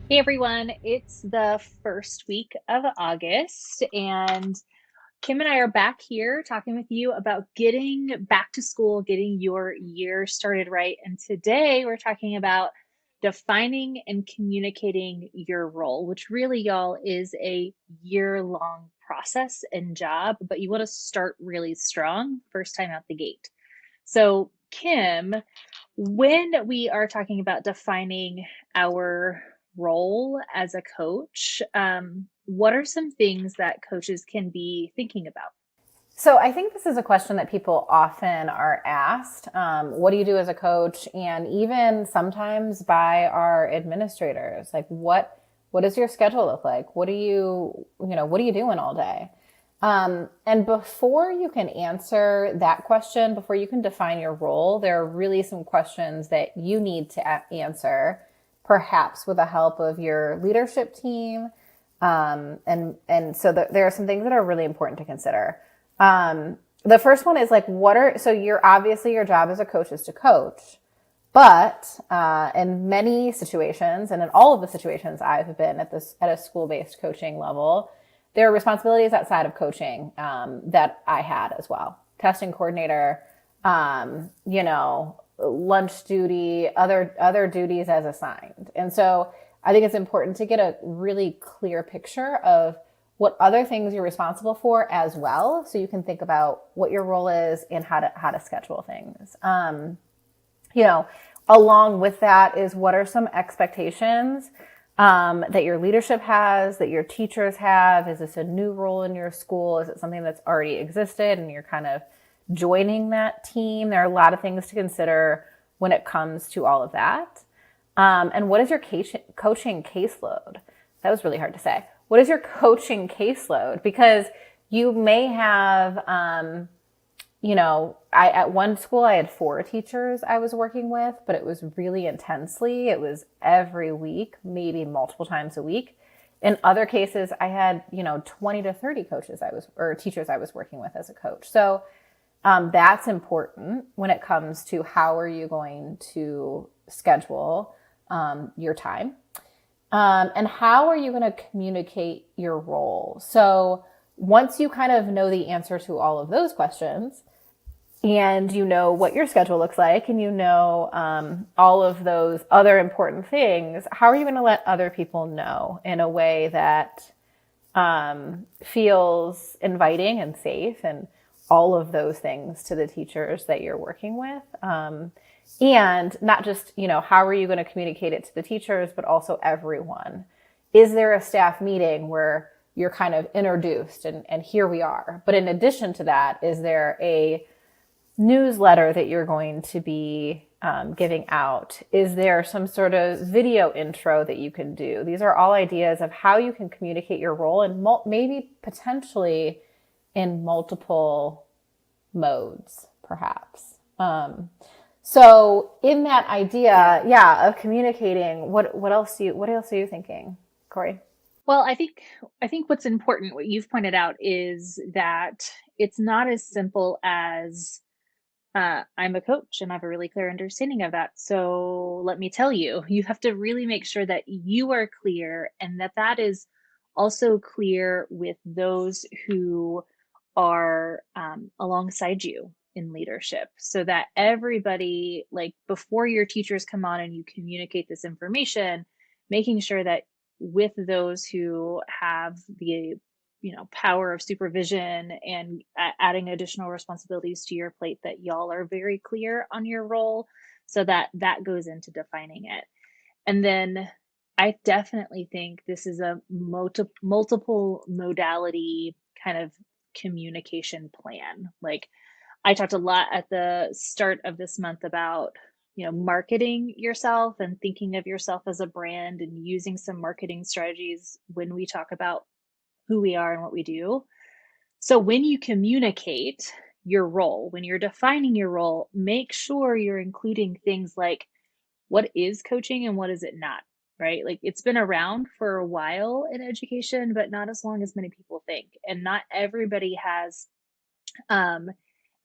Hey everyone, it's the first week of August, and Kim and I are back here talking with you about getting back to school, getting your year started right. And today we're talking about defining and communicating your role, which really, y'all, is a year-long process and job, but you want to start really strong first time out the gate. So, Kim, when we are talking about defining our role as a coach, what are some things that coaches can be thinking about? So I think this is a question that people often are asked. What do you do as a coach? And even sometimes by our administrators, like what does your schedule look like? What are you doing all day? And before you can answer that question, before you can define your role, there are really some questions that you need to answer, perhaps with the help of your leadership team. And so there are some things that are really important to consider. The first one is like, so you're obviously your job as a coach is to coach, but in many situations, and in all of the situations I've been at a school-based coaching level, there are responsibilities outside of coaching that I had as well. Testing coordinator, lunch duty, other duties as assigned. And so I think it's important to get a really clear picture of what other things you're responsible for as well, so you can think about what your role is and how to schedule things. You know, Along with that is what are some expectations that your leadership has, that your teachers have? Is this a new role in your school? Is it something that's already existed and you're kind of joining that team? There are a lot of things to consider when it comes to all of that. And what is your coaching caseload? That was really hard to say. What is your coaching caseload? Because you may have, at one school I had 4 teachers I was working with, but it was really intensely. It was every week, maybe multiple times a week. In other cases, I had, 20 to 30 teachers I was working with as a coach. So that's important when it comes to how are you going to schedule your time. And how are you going to communicate your role? So once you kind of know the answer to all of those questions, and you know what your schedule looks like, and you know all of those other important things, how are you going to let other people know in a way that feels inviting and safe, and all of those things to the teachers that you're working with? And not just, how are you going to communicate it to the teachers, but also everyone? Is there a staff meeting where you're kind of introduced and here we are? But in addition to that, is there a newsletter that you're going to be giving out? Is there some sort of video intro that you can do? These are all ideas of how you can communicate your role, and maybe potentially in multiple modes, perhaps. So in that idea, of communicating, what else are you thinking, Cory? Well, I think what's important, what you've pointed out, is that it's not as simple as I'm a coach and I have a really clear understanding of that. So let me tell you, you have to really make sure that you are clear and that that is also clear with those who are alongside you in leadership, so that everybody, like before your teachers come on and you communicate this information, making sure that with those who have the power of supervision and adding additional responsibilities to your plate, that y'all are very clear on your role, so that that goes into defining it. And then I definitely think this is a multiple modality kind of communication plan. Like, I talked a lot at the start of this month about, marketing yourself and thinking of yourself as a brand and using some marketing strategies when we talk about who we are and what we do. So when you communicate your role, when you're defining your role, make sure you're including things like what is coaching and what is it not, right? Like, it's been around for a while in education, but not as long as many people think. And not everybody has um,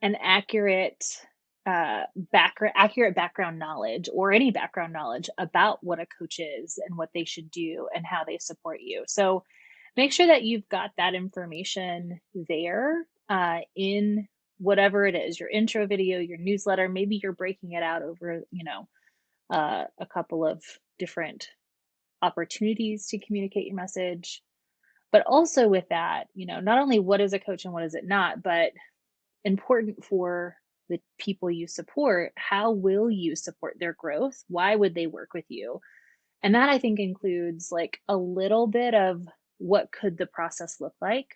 an accurate accurate background knowledge or any background knowledge about what a coach is and what they should do and how they support you. So make sure that you've got that information there in whatever it is, your intro video, your newsletter. Maybe you're breaking it out over, a couple of different opportunities to communicate your message. But also with that, not only what is a coach and what is it not, but important for the people you support, how will you support their growth? Why would they work with you? And that I think includes like a little bit of what could the process look like.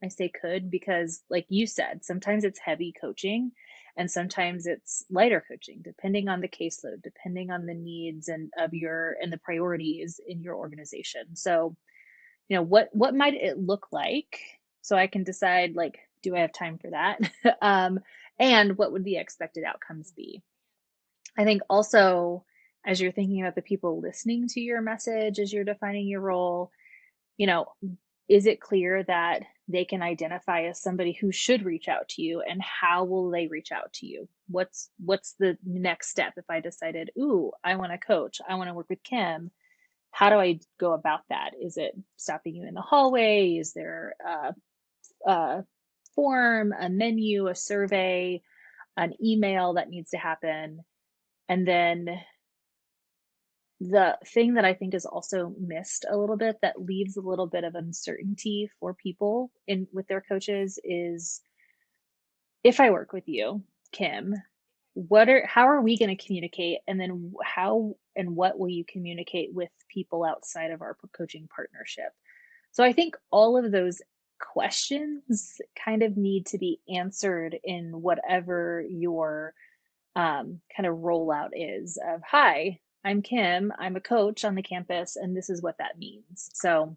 I say could because, like you said, sometimes it's heavy coaching and sometimes it's lighter coaching, depending on the caseload, depending on the needs and the priorities in your organization. So, what might it look like so I can decide, like, do I have time for that? And what would the expected outcomes be? I think also, as you're thinking about the people listening to your message, as you're defining your role, you know, is it clear that they can identify as somebody who should reach out to you, and how will they reach out to you? What's the next step if I decided, ooh, I want to coach, I want to work with Kim? How do I go about that? Is it stopping you in the hallway? Is there a form, a menu, a survey, an email that needs to happen? And then the thing that I think is also missed a little bit that leaves a little bit of uncertainty for people in with their coaches is, if I work with you, Kim, how are we going to communicate? And then how and what will you communicate with people outside of our coaching partnership? So I think all of those questions kind of need to be answered in whatever your kind of rollout is of, hi, I'm Kim, I'm a coach on the campus, and this is what that means. So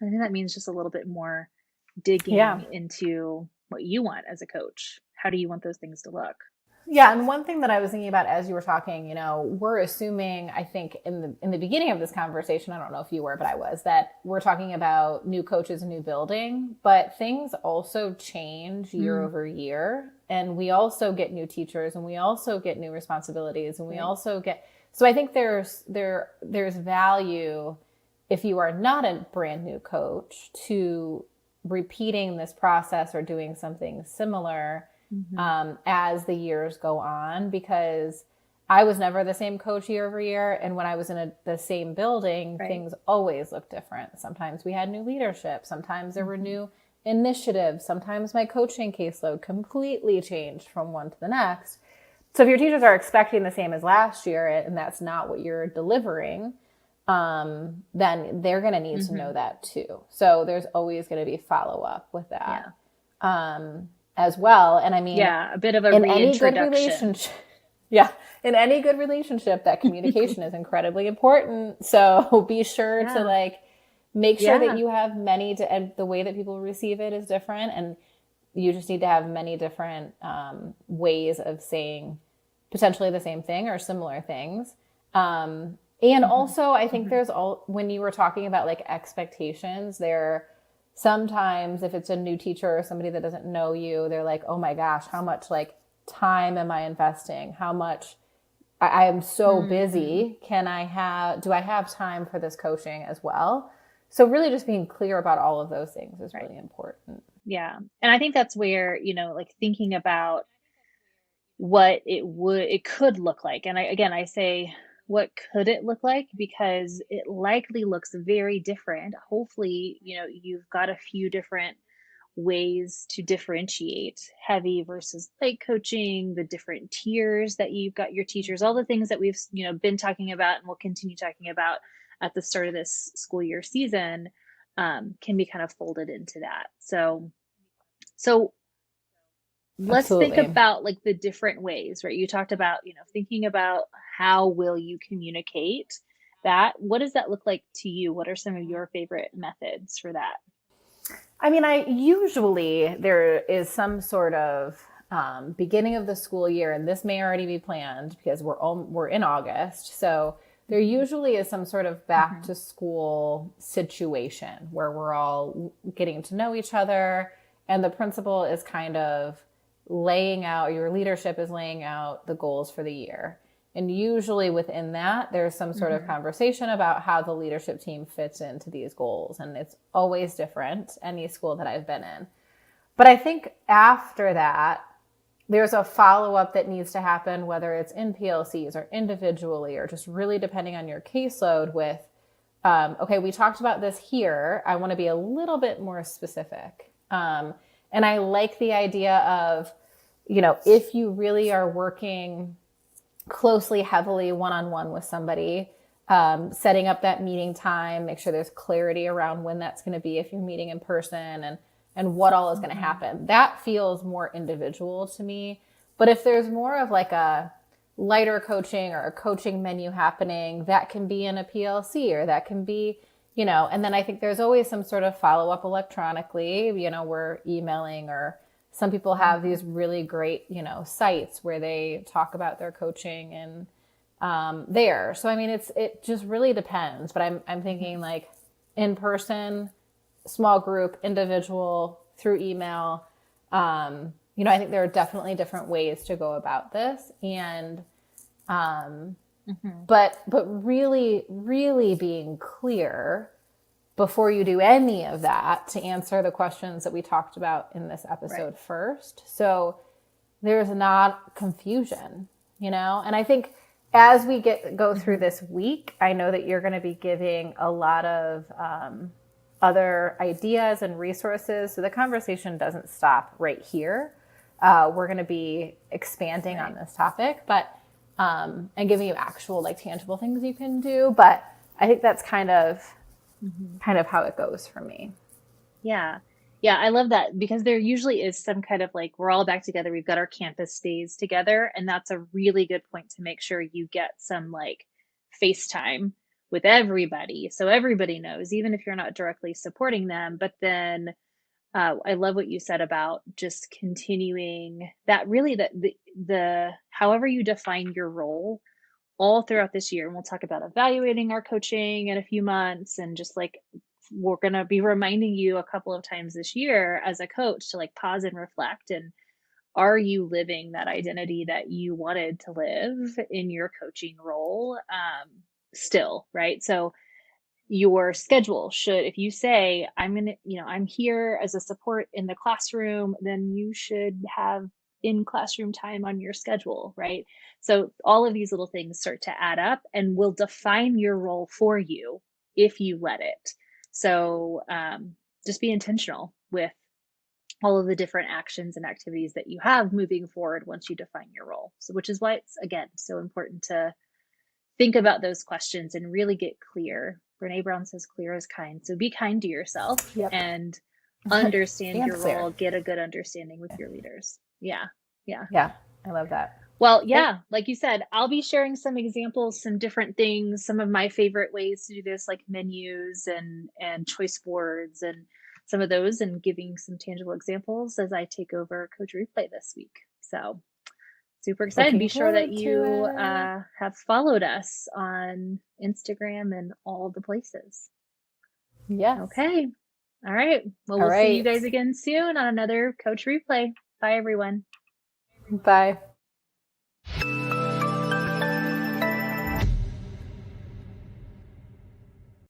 I think that means just a little bit more digging into what you want as a coach. How do you want those things to look? Yeah, and one thing that I was thinking about as you were talking, we're assuming, I think in the beginning of this conversation, I don't know if you were, but I was, that we're talking about new coaches, a new building, but things also change year over year, and we also get new teachers, and we also get new responsibilities, and we also get. So I think there's value, if you are not a brand new coach, to repeating this process or doing something similar as the years go on, because I was never the same coach year over year. And when I was in the same building, things always looked different. Sometimes we had new leadership. Sometimes there were new initiatives. Sometimes my coaching caseload completely changed from one to the next. So if your teachers are expecting the same as last year and that's not what you're delivering, then they're going to need to know that too. So there's always going to be follow up with that. As well. And I mean, a bit of a reintroduction. In any good relationship, that communication is incredibly important. So be sure to make sure that you have and the way that people receive it is different. And you just need to have many different ways of saying potentially the same thing or similar things. And also, I think when you were talking about expectations, sometimes if it's a new teacher or somebody that doesn't know you, they're like, oh my gosh, how much time am I investing? How much I am so busy. Do I have time for this coaching as well? So really just being clear about all of those things is really important. Yeah. And I think that's where, thinking about what it could look like. And I say, what could it look like? Because it likely looks very different. Hopefully, you've got a few different ways to differentiate heavy versus light coaching, the different tiers that you've got your teachers, all the things that we've, been talking about and will continue talking about at the start of this school year season, can be kind of folded into that. So let's think about the different ways, right? You talked about, thinking about how will you communicate that? What does that look like to you? What are some of your favorite methods for that? I mean, usually there is some sort of beginning of the school year, and this may already be planned because we're in August. So there usually is some sort of back to school situation where we're all getting to know each other. And the principal is kind of laying out, your leadership is laying out the goals for the year. And usually within that, there's some sort of conversation about how the leadership team fits into these goals. And it's always different, any school that I've been in. But I think after that, there's a follow-up that needs to happen, whether it's in PLCs or individually, or just really depending on your caseload with, okay, we talked about this here. I want to be a little bit more specific. And I like the idea of, if you really are working closely, heavily one-on-one with somebody, setting up that meeting time, make sure there's clarity around when that's going to be if you're meeting in person, and what all is going to happen. That feels more individual to me. But if there's more of like a lighter coaching or a coaching menu happening, that can be in a PLC, or that can be, and then I think there's always some sort of follow-up electronically, we're emailing, or some people have these really great, sites where they talk about their coaching and there. So, I mean, it just really depends, but I'm thinking like in person, small group, individual, through email. I think there are definitely different ways to go about this. And, but really, really being clear before you do any of that to answer the questions that we talked about in this episode first. So there's not confusion, and I think as we go through this week, I know that you're going to be giving a lot of, other ideas and resources. So the conversation doesn't stop right here. We're going to be expanding on this topic, but, and giving you actual like tangible things you can do. But I think that's kind of how it goes for me. Yeah. Yeah. I love that, because there usually is some kind of like, we're all back together. We've got our campus days together. And that's a really good point to make sure you get some like FaceTime with everybody, so everybody knows, even if you're not directly supporting them. But then I love what you said about just continuing that, really, that the however you define your role all throughout this year. And we'll talk about evaluating our coaching in a few months, and just like, we're going to be reminding you a couple of times this year as a coach to like pause and reflect. And are you living that identity that you wanted to live in your coaching role? Still, right? So your schedule should, if you say, I'm here as a support in the classroom, then you should have in classroom time on your schedule, right? So all of these little things start to add up and will define your role for you if you let it. So just be intentional with all of the different actions and activities that you have moving forward once you define your role. So, which is why it's, again, so important to think about those questions and really get clear. Brene Brown says clear is kind. So be kind to yourself and understand your role, get a good understanding with your leaders. Yeah. Yeah. Yeah. I love that. Well, yeah, like you said, I'll be sharing some examples, some different things, some of my favorite ways to do this, like menus and choice boards and some of those, and giving some tangible examples as I take over Coach Replay this week. So super excited. Be sure that you have followed us on Instagram and all the places. Yes. Okay. All right. Well, we'll see you guys again soon on another Coach Replay. Bye, everyone. Bye.